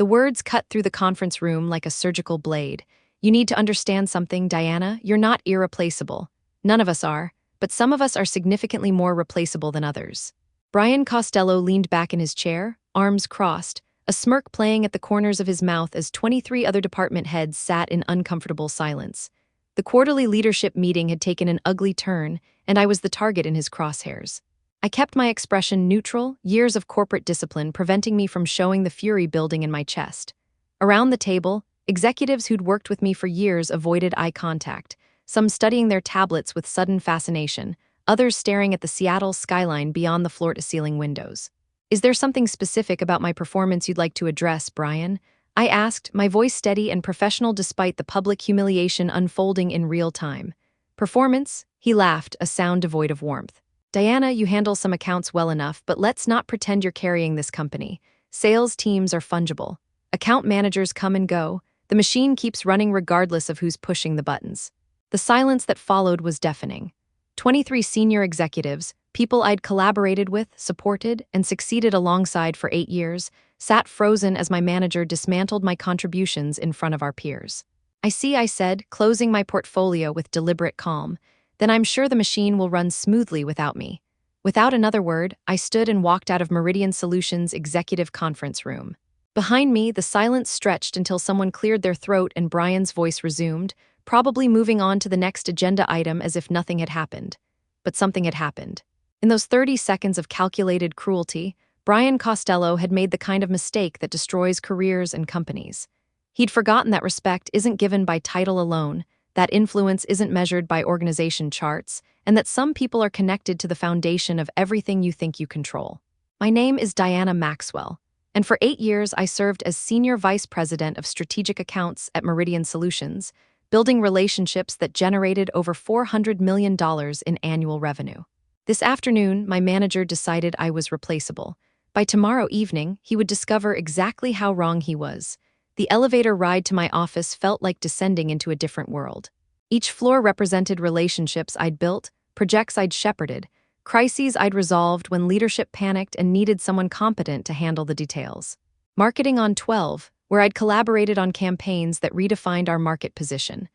The words cut through the conference room like a surgical blade. You need to understand something, Diana. You're not irreplaceable. None of us are, but some of us are significantly more replaceable than others. Brian Costello leaned back in his chair, arms crossed, a smirk playing at the corners of his mouth as 23 other department heads sat in uncomfortable silence. The quarterly leadership meeting had taken an ugly turn, and I was the target in his crosshairs. I kept my expression neutral, years of corporate discipline preventing me from showing the fury building in my chest. Around the table, executives who'd worked with me for years avoided eye contact, some studying their tablets with sudden fascination, others staring at the Seattle skyline beyond the floor-to-ceiling windows. "Is there something specific about my performance you'd like to address, Brian?" I asked, my voice steady and professional despite the public humiliation unfolding in real time. "Performance?" He laughed, a sound devoid of warmth. "Diana, you handle some accounts well enough, but let's not pretend you're carrying this company. Sales teams are fungible. Account managers come and go. The machine keeps running regardless of who's pushing the buttons." The silence that followed was deafening. 23 senior executives, people I'd collaborated with, supported, and succeeded alongside for 8 years, sat frozen as my manager dismantled my contributions in front of our peers. "I see," I said, closing my portfolio with deliberate calm. "Then I'm sure the machine will run smoothly without me." Without another word, I stood and walked out of Meridian Solutions' executive conference room. Behind me, the silence stretched until someone cleared their throat and Brian's voice resumed, probably moving on to the next agenda item as if nothing had happened. But something had happened. In those 30 seconds of calculated cruelty, Brian Costello had made the kind of mistake that destroys careers and companies. He'd forgotten that respect isn't given by title alone, that influence isn't measured by organization charts, and that some people are connected to the foundation of everything you think you control. My name is Diana Maxwell, and for 8 years I served as Senior Vice President of Strategic Accounts at Meridian Solutions, building relationships that generated over $400 million in annual revenue. This afternoon, my manager decided I was replaceable. By tomorrow evening, he would discover exactly how wrong he was. The elevator ride to my office felt like descending into a different world. Each floor represented relationships I'd built, projects I'd shepherded, crises I'd resolved when leadership panicked and needed someone competent to handle the details. Marketing on 12, where I'd collaborated on campaigns that redefined our market position.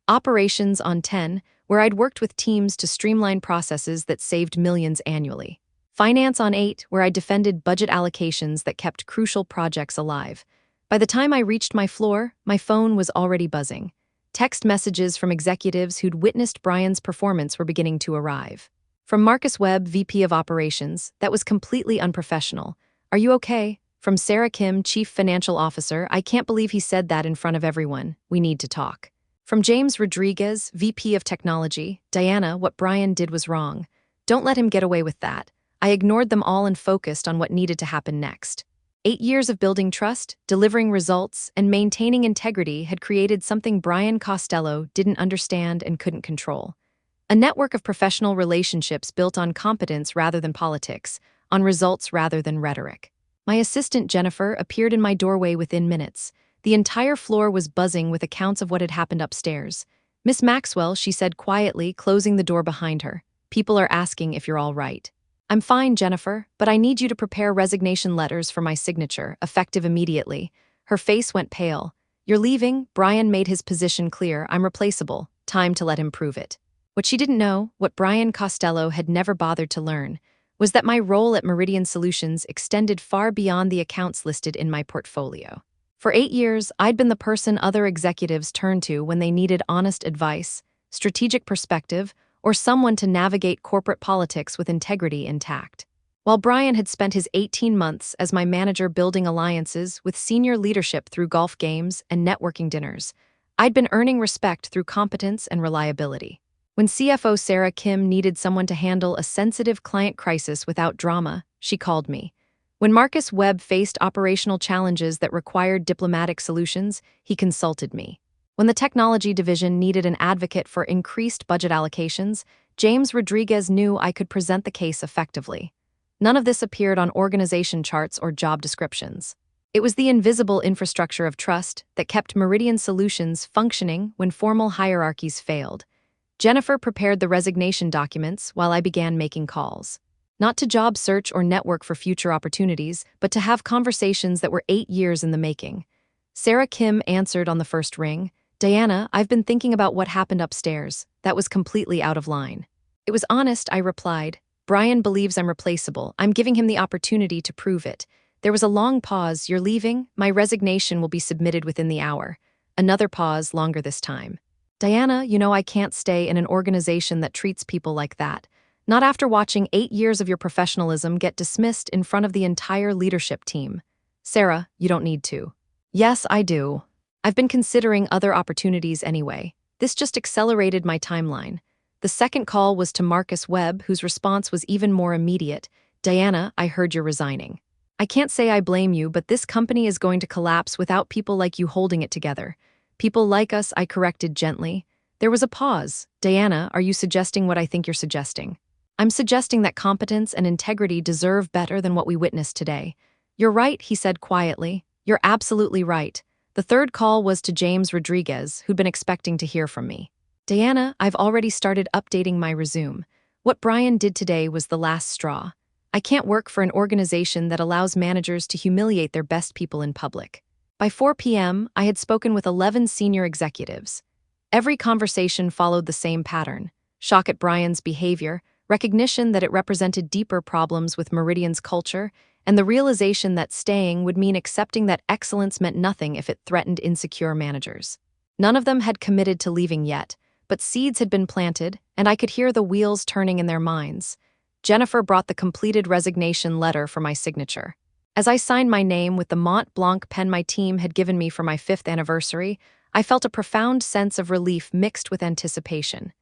Operations on 10, where I'd worked with teams to streamline processes that saved millions annually. Finance on 8, where I defended budget allocations that kept crucial projects alive. By the time I reached my floor, my phone was already buzzing. Text messages from executives who'd witnessed Brian's performance were beginning to arrive. From Marcus Webb, VP of Operations, that was completely unprofessional. "Are you okay?" From Sarah Kim, Chief Financial Officer, "I can't believe he said that in front of everyone. We need to talk." From James Rodriguez, VP of Technology, "Diana, what Brian did was wrong. Don't let him get away with that." I ignored them all and focused on what needed to happen next. 8 years of building trust, delivering results, and maintaining integrity had created something Brian Costello didn't understand and couldn't control. A network of professional relationships built on competence rather than politics, on results rather than rhetoric. My assistant Jennifer appeared in my doorway within minutes. The entire floor was buzzing with accounts of what had happened upstairs. "Miss Maxwell," she said quietly, closing the door behind her. "People are asking if you're all right." "I'm fine, Jennifer, but I need you to prepare resignation letters for my signature, effective immediately." Her face went pale. "You're leaving?" Brian made his position clear. "I'm replaceable. Time to let him prove it." What she didn't know, what Brian Costello had never bothered to learn, was that my role at Meridian Solutions extended far beyond the accounts listed in my portfolio. For 8 years, I'd been the person other executives turned to when they needed honest advice, strategic perspective, or someone to navigate corporate politics with integrity intact. While Brian had spent his 18 months as my manager building alliances with senior leadership through golf games and networking dinners, I'd been earning respect through competence and reliability. When CFO Sarah Kim needed someone to handle a sensitive client crisis without drama, she called me. When Marcus Webb faced operational challenges that required diplomatic solutions, he consulted me. When the technology division needed an advocate for increased budget allocations, James Rodriguez knew I could present the case effectively. None of this appeared on organization charts or job descriptions. It was the invisible infrastructure of trust that kept Meridian Solutions functioning when formal hierarchies failed. Jennifer prepared the resignation documents while I began making calls. Not to job search or network for future opportunities, but to have conversations that were 8 years in the making. Sarah Kim answered on the first ring. Diana, I've been thinking about what happened upstairs. That was completely out of line. It was honest, I replied. Brian believes I'm replaceable. I'm giving him the opportunity to prove it. There was a long pause. You're leaving? My resignation will be submitted within the hour. Another pause, longer this time. Diana, you know I can't stay in an organization that treats people like that. Not after watching 8 years of your professionalism get dismissed in front of the entire leadership team. Sarah, you don't need to. Yes, I do. I've been considering other opportunities anyway. This just accelerated my timeline. The second call was to Marcus Webb, whose response was even more immediate. Diana, I heard you're resigning. I can't say I blame you, but this company is going to collapse without people like you holding it together. People like us, I corrected gently. There was a pause. Diana, are you suggesting what I think you're suggesting? I'm suggesting that competence and integrity deserve better than what we witnessed today. You're right, he said quietly. You're absolutely right. The third call was to James Rodriguez, who'd been expecting to hear from me. Diana, I've already started updating my resume. What Brian did today was the last straw. I can't work for an organization that allows managers to humiliate their best people in public. By 4 p.m., I had spoken with 11 senior executives. Every conversation followed the same pattern: shock at Brian's behavior, recognition that it represented deeper problems with Meridian's culture, and the realization that staying would mean accepting that excellence meant nothing if it threatened insecure managers. None of them had committed to leaving yet, but seeds had been planted, and I could hear the wheels turning in their minds. Jennifer brought the completed resignation letter for my signature. As I signed my name with the Mont Blanc pen my team had given me for my 5th anniversary, I felt a profound sense of relief mixed with anticipation.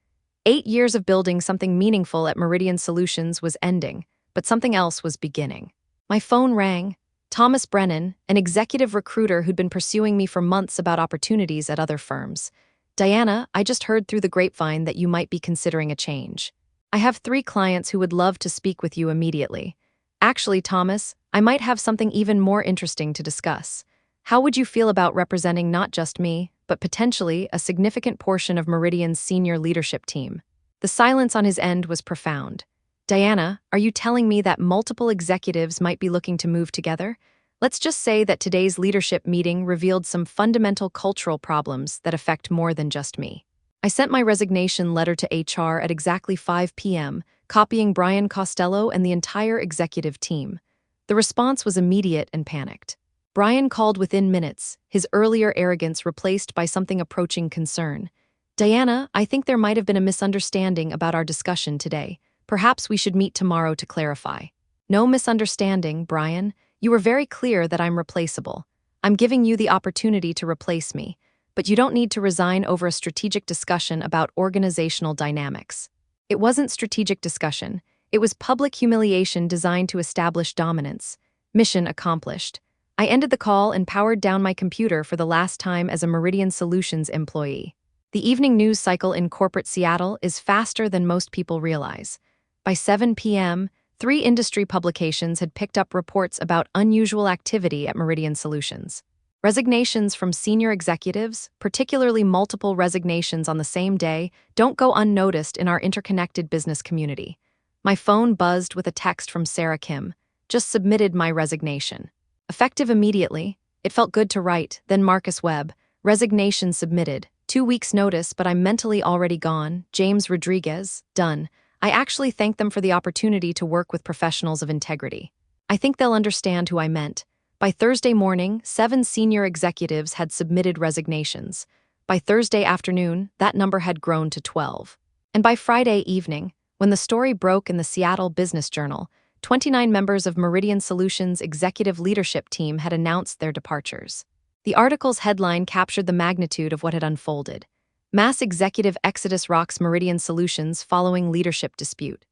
8 years of building something meaningful at Meridian Solutions was ending, but something else was beginning. My phone rang. Thomas Brennan, an executive recruiter who'd been pursuing me for months about opportunities at other firms. Diana, I just heard through the grapevine that you might be considering a change. I have 3 clients who would love to speak with you immediately. Actually, Thomas, I might have something even more interesting to discuss. How would you feel about representing not just me, but potentially a significant portion of Meridian's senior leadership team? The silence on his end was profound. Diana, are you telling me that multiple executives might be looking to move together? Let's just say that today's leadership meeting revealed some fundamental cultural problems that affect more than just me. I sent my resignation letter to HR at exactly 5 p.m., copying Brian Costello and the entire executive team. The response was immediate and panicked. Brian called within minutes, his earlier arrogance replaced by something approaching concern. Diana, I think there might have been a misunderstanding about our discussion today. Perhaps we should meet tomorrow to clarify. No misunderstanding, Brian. You were very clear that I'm replaceable. I'm giving you the opportunity to replace me, but you don't need to resign over a strategic discussion about organizational dynamics. It wasn't strategic discussion. It was public humiliation designed to establish dominance. Mission accomplished. I ended the call and powered down my computer for the last time as a Meridian Solutions employee. The evening news cycle in corporate Seattle is faster than most people realize. By 7 p.m., 3 industry publications had picked up reports about unusual activity at Meridian Solutions. Resignations from senior executives, particularly multiple resignations on the same day, don't go unnoticed in our interconnected business community. My phone buzzed with a text from Sarah Kim. Just submitted my resignation. Effective immediately. It felt good to write. Then Marcus Webb. Resignation submitted. 2 weeks notice, but I'm mentally already gone. James Rodriguez. Done. I actually thanked them for the opportunity to work with professionals of integrity. I think they'll understand who I meant. By Thursday morning, 7 senior executives had submitted resignations. By Thursday afternoon, that number had grown to 12. And by Friday evening, when the story broke in the Seattle Business Journal, 29 members of Meridian Solutions' executive leadership team had announced their departures. The article's headline captured the magnitude of what had unfolded. Mass executive exodus rocks Meridian Solutions following leadership dispute.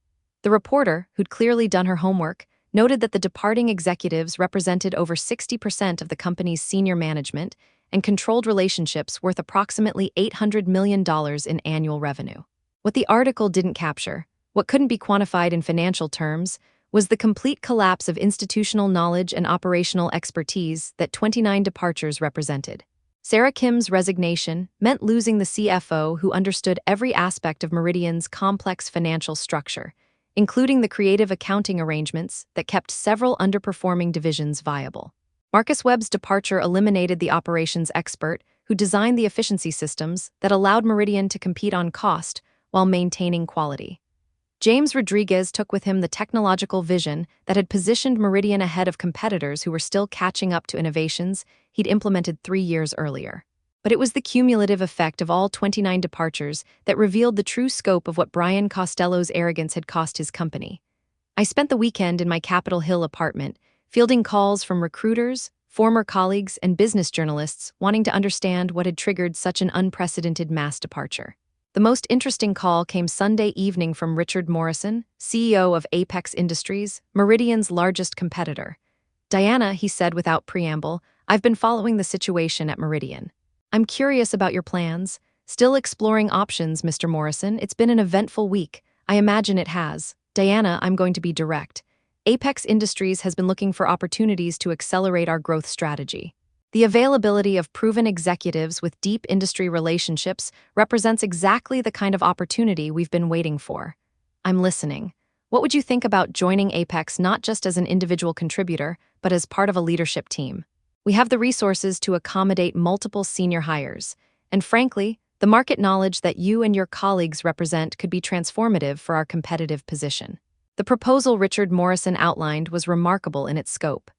The reporter, who'd clearly done her homework, noted that the departing executives represented over 60% of the company's senior management and controlled relationships worth approximately $800 million in annual revenue. What the article didn't capture, what couldn't be quantified in financial terms, was the complete collapse of institutional knowledge and operational expertise that 29 departures represented. Sarah Kim's resignation meant losing the CFO who understood every aspect of Meridian's complex financial structure, including the creative accounting arrangements that kept several underperforming divisions viable. Marcus Webb's departure eliminated the operations expert who designed the efficiency systems that allowed Meridian to compete on cost while maintaining quality. James Rodriguez took with him the technological vision that had positioned Meridian ahead of competitors who were still catching up to innovations he'd implemented 3 years earlier. But it was the cumulative effect of all 29 departures that revealed the true scope of what Brian Costello's arrogance had cost his company. I spent the weekend in my Capitol Hill apartment, fielding calls from recruiters, former colleagues, and business journalists wanting to understand what had triggered such an unprecedented mass departure. The most interesting call came Sunday evening from Richard Morrison, CEO of Apex Industries, Meridian's largest competitor. "Diana," he said without preamble, "I've been following the situation at Meridian. I'm curious about your plans. Still exploring options, Mr. Morrison. It's been an eventful week. I imagine it has. Diana, I'm going to be direct. Apex Industries has been looking for opportunities to accelerate our growth strategy. The availability of proven executives with deep industry relationships represents exactly the kind of opportunity we've been waiting for. I'm listening. What would you think about joining Apex not just as an individual contributor, but as part of a leadership team? We have the resources to accommodate multiple senior hires, and frankly, the market knowledge that you and your colleagues represent could be transformative for our competitive position." The proposal Richard Morrison outlined was remarkable in its scope.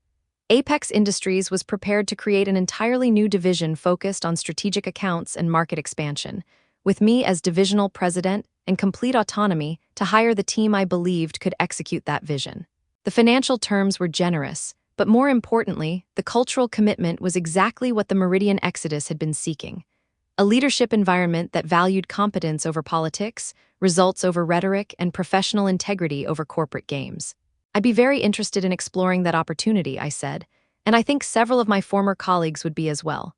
Apex Industries was prepared to create an entirely new division focused on strategic accounts and market expansion, with me as divisional president and complete autonomy to hire the team I believed could execute that vision. The financial terms were generous, but more importantly, the cultural commitment was exactly what the Meridian exodus had been seeking. A leadership environment that valued competence over politics, results over rhetoric, and professional integrity over corporate games. "I'd be very interested in exploring that opportunity," I said, "and I think several of my former colleagues would be as well."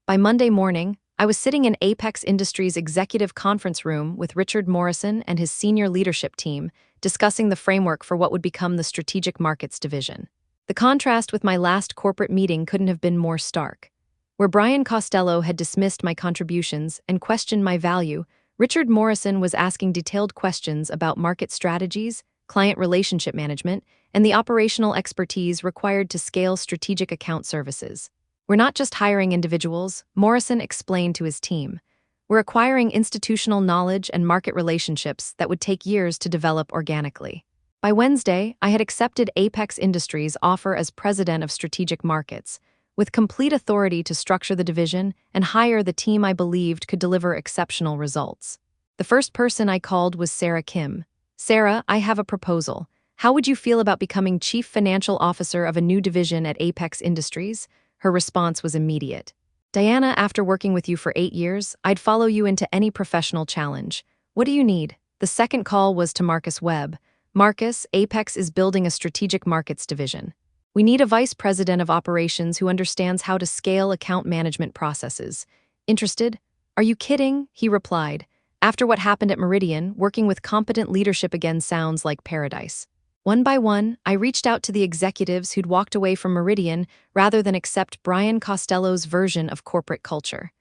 By Monday morning, I was sitting in Apex Industries' executive conference room with Richard Morrison and his senior leadership team, discussing the framework for what would become the Strategic Markets Division. The contrast with my last corporate meeting couldn't have been more stark. Where Brian Costello had dismissed my contributions and questioned my value, Richard Morrison was asking detailed questions about market strategies, client relationship management, and the operational expertise required to scale strategic account services. "We're not just hiring individuals," Morrison explained to his team. "We're acquiring institutional knowledge and market relationships that would take years to develop organically." By Wednesday, I had accepted Apex Industries' offer as president of strategic markets, with complete authority to structure the division and hire the team I believed could deliver exceptional results. The first person I called was Sarah Kim. "Sarah, I have a proposal. How would you feel about becoming Chief Financial Officer of a new division at Apex Industries?" Her response was immediate. "Diana, after working with you for 8 years, I'd follow you into any professional challenge. What do you need?" The second call was to Marcus Webb. "Marcus, Apex is building a strategic markets division. We need a vice president of operations who understands how to scale account management processes. Interested?" "Are you kidding?" he replied. "After what happened at Meridian, working with competent leadership again sounds like paradise." One by one, I reached out to the executives who'd walked away from Meridian rather than accept Brian Costello's version of corporate culture.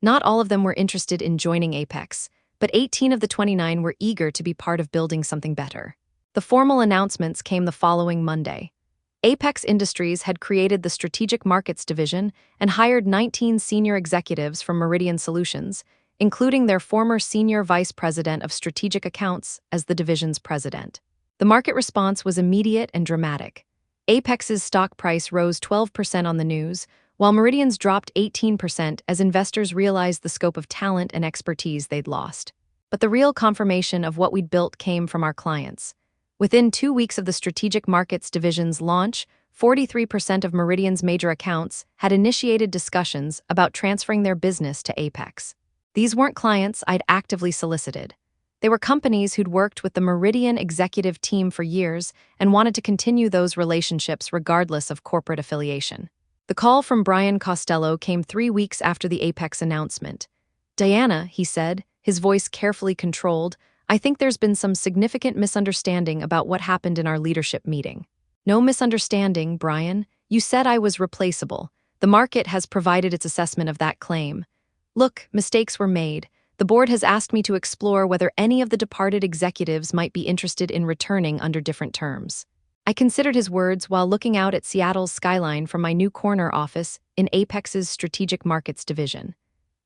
Not all of them were interested in joining Apex, but 18 of the 29 were eager to be part of building something better. The formal announcements came the following Monday. Apex Industries had created the Strategic Markets Division and hired 19 senior executives from Meridian Solutions, including their former senior vice president of strategic accounts as the division's president. The market response was immediate and dramatic. Apex's stock price rose 12% on the news, while Meridian's dropped 18% as investors realized the scope of talent and expertise they'd lost. But the real confirmation of what we'd built came from our clients. Within 2 weeks of the Strategic Markets Division's launch, 43% of Meridian's major accounts had initiated discussions about transferring their business to Apex. These weren't clients I'd actively solicited. They were companies who'd worked with the Meridian executive team for years and wanted to continue those relationships regardless of corporate affiliation. The call from Brian Costello came 3 weeks after the Apex announcement. "Diana," he said, his voice carefully controlled, "I think there's been some significant misunderstanding about what happened in our leadership meeting." "No misunderstanding, Brian. You said I was replaceable. The market has provided its assessment of that claim. Look, mistakes were made. The board has asked me to explore whether any of the departed executives might be interested in returning under different terms. I considered his words while looking out at Seattle's skyline from my new corner office in Apex's Strategic Markets division.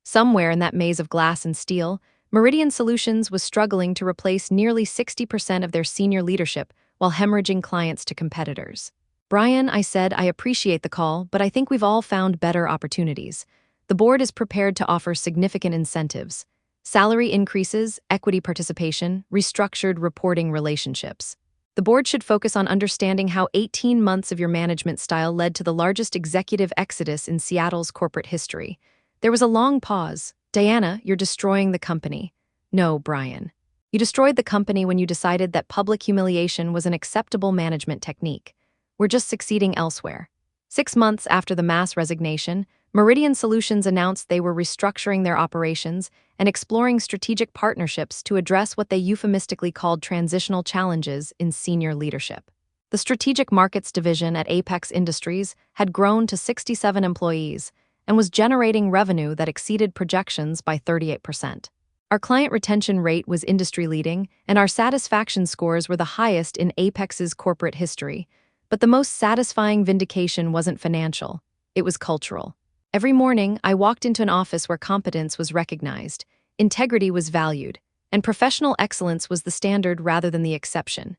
Somewhere in that maze of glass and steel, Meridian Solutions was struggling to replace nearly 60% of their senior leadership while hemorrhaging clients to competitors. Brian, I said, I appreciate the call, but I think we've all found better opportunities. The board is prepared to offer significant incentives: salary increases, equity participation, restructured reporting relationships. The board should focus on understanding how 18 months of your management style led to the largest executive exodus in Seattle's corporate history. There was a long pause. Diana, you're destroying the company. No, Brian. You destroyed the company when you decided that public humiliation was an acceptable management technique. We're just succeeding elsewhere. 6 months after the mass resignation, Meridian Solutions announced they were restructuring their operations and exploring strategic partnerships to address what they euphemistically called transitional challenges in senior leadership. The Strategic Markets division at Apex Industries had grown to 67 employees and was generating revenue that exceeded projections by 38%. Our client retention rate was industry-leading, and our satisfaction scores were the highest in Apex's corporate history. But the most satisfying vindication wasn't financial, it was cultural. Every morning, I walked into an office where competence was recognized, integrity was valued, and professional excellence was the standard rather than the exception.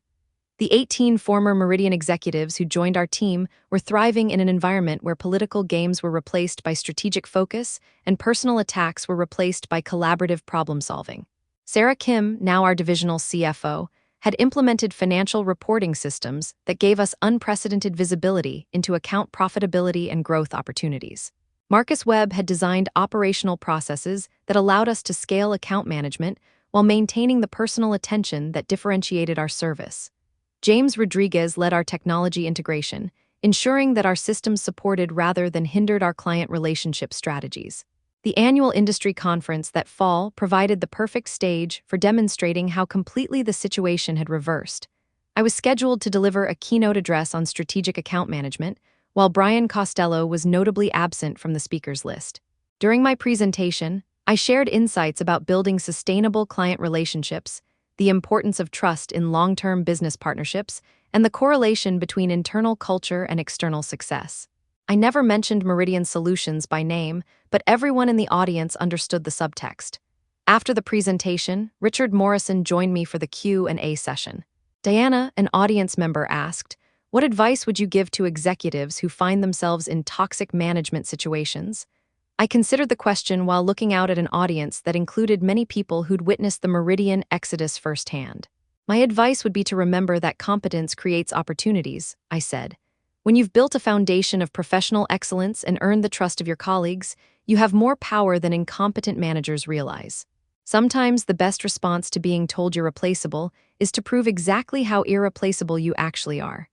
The 18 former Meridian executives who joined our team were thriving in an environment where political games were replaced by strategic focus and personal attacks were replaced by collaborative problem-solving. Sarah Kim, now our divisional CFO, had implemented financial reporting systems that gave us unprecedented visibility into account profitability and growth opportunities. Marcus Webb had designed operational processes that allowed us to scale account management while maintaining the personal attention that differentiated our service. James Rodriguez led our technology integration, ensuring that our systems supported rather than hindered our client relationship strategies. The annual industry conference that fall provided the perfect stage for demonstrating how completely the situation had reversed. I was scheduled to deliver a keynote address on strategic account management, while Brian Costello was notably absent from the speakers list. During my presentation, I shared insights about building sustainable client relationships, the importance of trust in long-term business partnerships, and the correlation between internal culture and external success. I never mentioned Meridian Solutions by name, but everyone in the audience understood the subtext. After the presentation, Richard Morrison joined me for the Q&A session. Diana, an audience member, asked, "What advice would you give to executives who find themselves in toxic management situations?" I considered the question while looking out at an audience that included many people who'd witnessed the Meridian exodus firsthand. My advice would be to remember that competence creates opportunities, I said. When you've built a foundation of professional excellence and earned the trust of your colleagues, you have more power than incompetent managers realize. Sometimes the best response to being told you're replaceable is to prove exactly how irreplaceable you actually are.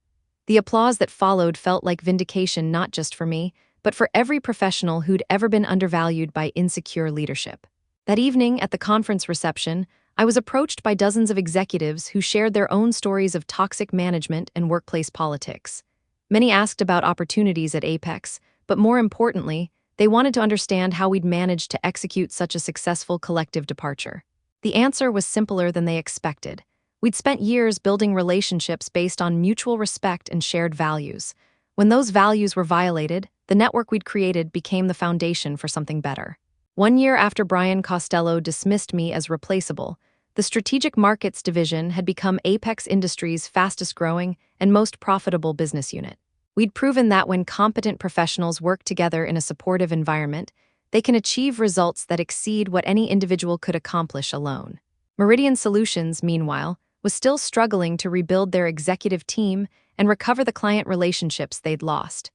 The applause that followed felt like vindication not just for me, but for every professional who'd ever been undervalued by insecure leadership. That evening, at the conference reception, I was approached by dozens of executives who shared their own stories of toxic management and workplace politics. Many asked about opportunities at Apex, but more importantly, they wanted to understand how we'd managed to execute such a successful collective departure. The answer was simpler than they expected. We'd spent years building relationships based on mutual respect and shared values. When those values were violated, the network we'd created became the foundation for something better. 1 year after Brian Costello dismissed me as replaceable, the Strategic Markets division had become Apex Industries' fastest-growing and most profitable business unit. We'd proven that when competent professionals work together in a supportive environment, they can achieve results that exceed what any individual could accomplish alone. Meridian Solutions, meanwhile, was still struggling to rebuild their executive team and recover the client relationships they'd lost.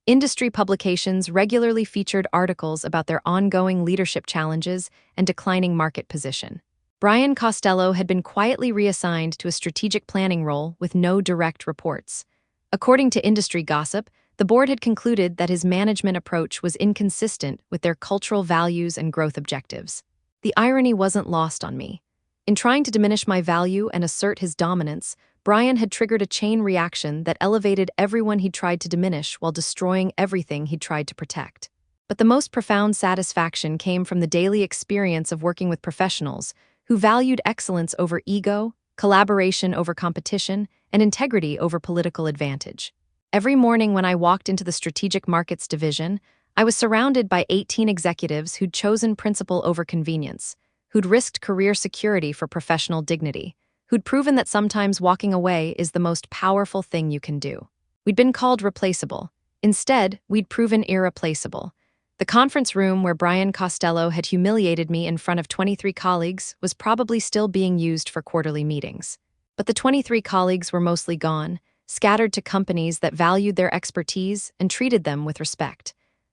Industry publications regularly featured articles about their ongoing leadership challenges and declining market position. Brian Costello had been quietly reassigned to a strategic planning role with no direct reports. According to industry gossip, the board had concluded that his management approach was inconsistent with their cultural values and growth objectives. The irony wasn't lost on me. In trying to diminish my value and assert his dominance, Brian had triggered a chain reaction that elevated everyone he tried to diminish while destroying everything he tried to protect. But the most profound satisfaction came from the daily experience of working with professionals who valued excellence over ego, collaboration over competition, and integrity over political advantage. Every morning when I walked into the Strategic Markets Division, I was surrounded by 18 executives who'd chosen principle over convenience, who'd risked career security for professional dignity, who'd proven that sometimes walking away is the most powerful thing you can do. We'd been called replaceable. Instead, we'd proven irreplaceable. The conference room where Brian Costello had humiliated me in front of 23 colleagues was probably still being used for quarterly meetings. But the 23 colleagues were mostly gone, scattered to companies that valued their expertise and treated them with respect.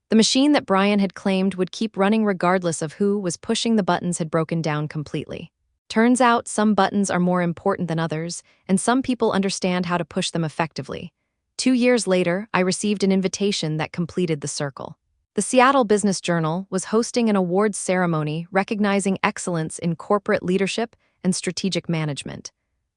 The machine that Brian had claimed would keep running regardless of who was pushing the buttons had broken down completely. Turns out some buttons are more important than others, and some people understand how to push them effectively. 2 years later, I received an invitation that completed the circle. The Seattle Business Journal was hosting an awards ceremony recognizing excellence in corporate leadership and strategic management.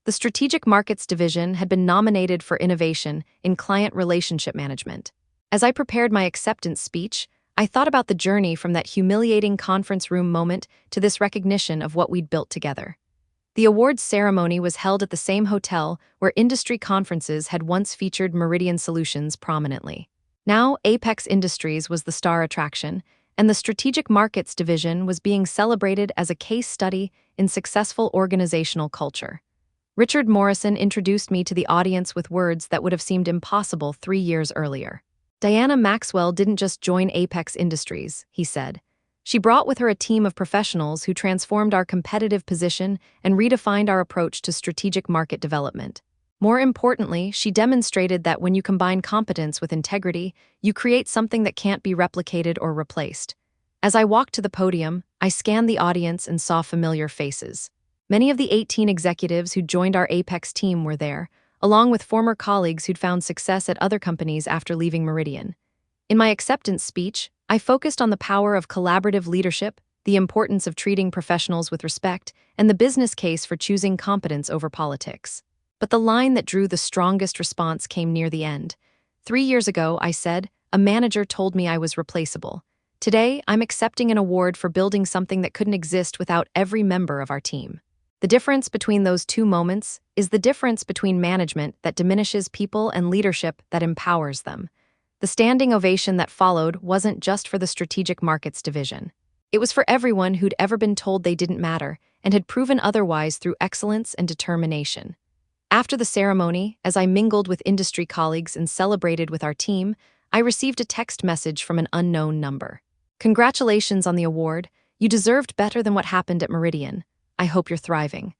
The Strategic Markets Division had been nominated for innovation in client relationship management. As I prepared my acceptance speech, I thought about the journey from that humiliating conference room moment to this recognition of what we'd built together. The awards ceremony was held at the same hotel where industry conferences had once featured Meridian Solutions prominently. Now, Apex Industries was the star attraction, and the Strategic Markets Division was being celebrated as a case study in successful organizational culture. Richard Morrison introduced me to the audience with words that would have seemed impossible 3 years earlier. Diana Maxwell didn't just join Apex Industries, he said. She brought with her a team of professionals who transformed our competitive position and redefined our approach to strategic market development. More importantly, she demonstrated that when you combine competence with integrity, you create something that can't be replicated or replaced. As I walked to the podium, I scanned the audience and saw familiar faces. Many of the 18 executives who joined our Apex team were there, along with former colleagues who'd found success at other companies after leaving Meridian. In my acceptance speech, I focused on the power of collaborative leadership, the importance of treating professionals with respect, and the business case for choosing competence over politics. But the line that drew the strongest response came near the end. 3 years ago, I said, a manager told me I was replaceable. Today, I'm accepting an award for building something that couldn't exist without every member of our team. The difference between those two moments is the difference between management that diminishes people and leadership that empowers them. The standing ovation that followed wasn't just for the Strategic Markets Division. It was for everyone who'd ever been told they didn't matter and had proven otherwise through excellence and determination. After the ceremony, as I mingled with industry colleagues and celebrated with our team, I received a text message from an unknown number. Congratulations on the award. You deserved better than what happened at Meridian. I hope you're thriving.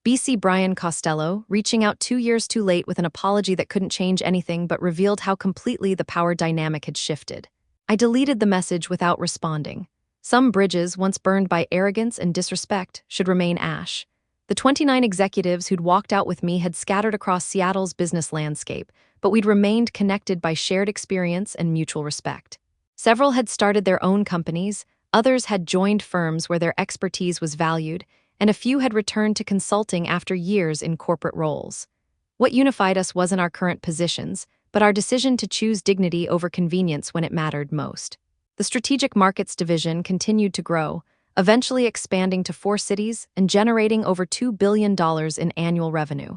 BC Brian Costello, reaching out 2 years too late with an apology that couldn't change anything but revealed how completely the power dynamic had shifted. I deleted the message without responding. Some bridges, once burned by arrogance and disrespect, should remain ash. The 29 executives who'd walked out with me had scattered across Seattle's business landscape, but we'd remained connected by shared experience and mutual respect. Several had started their own companies, others had joined firms where their expertise was valued, and a few had returned to consulting after years in corporate roles. What unified us wasn't our current positions, but our decision to choose dignity over convenience when it mattered most. The Strategic Markets Division continued to grow, eventually expanding to 4 cities and generating over $2 billion in annual revenue.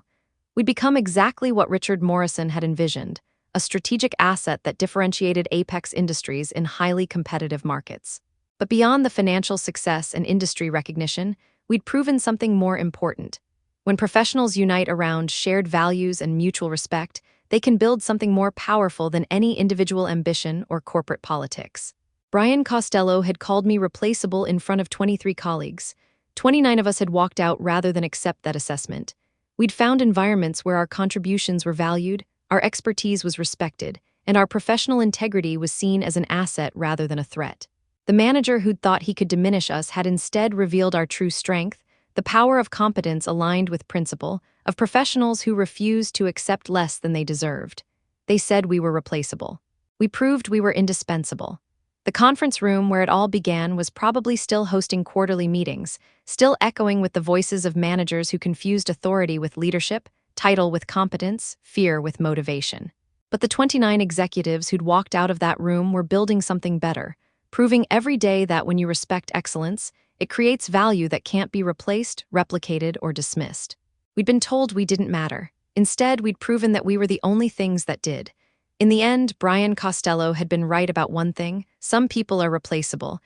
We'd become exactly what Richard Morrison had envisioned, a strategic asset that differentiated Apex Industries in highly competitive markets. But beyond the financial success and industry recognition, we'd proven something more important. When professionals unite around shared values and mutual respect, they can build something more powerful than any individual ambition or corporate politics. Brian Costello had called me replaceable in front of 23 colleagues. 29 of us had walked out rather than accept that assessment. We'd found environments where our contributions were valued, our expertise was respected, and our professional integrity was seen as an asset rather than a threat. The manager who'd thought he could diminish us had instead revealed our true strength, the power of competence aligned with principle, of professionals who refused to accept less than they deserved. They said we were replaceable. We proved we were indispensable. The conference room where it all began was probably still hosting quarterly meetings, still echoing with the voices of managers who confused authority with leadership, title with competence, fear with motivation. But the 29 executives who'd walked out of that room were building something better, proving every day that when you respect excellence, it creates value that can't be replaced, replicated, or dismissed. We'd been told we didn't matter. Instead, we'd proven that we were the only things that did. In the end, Brian Costello had been right about one thing: some people are replaceable.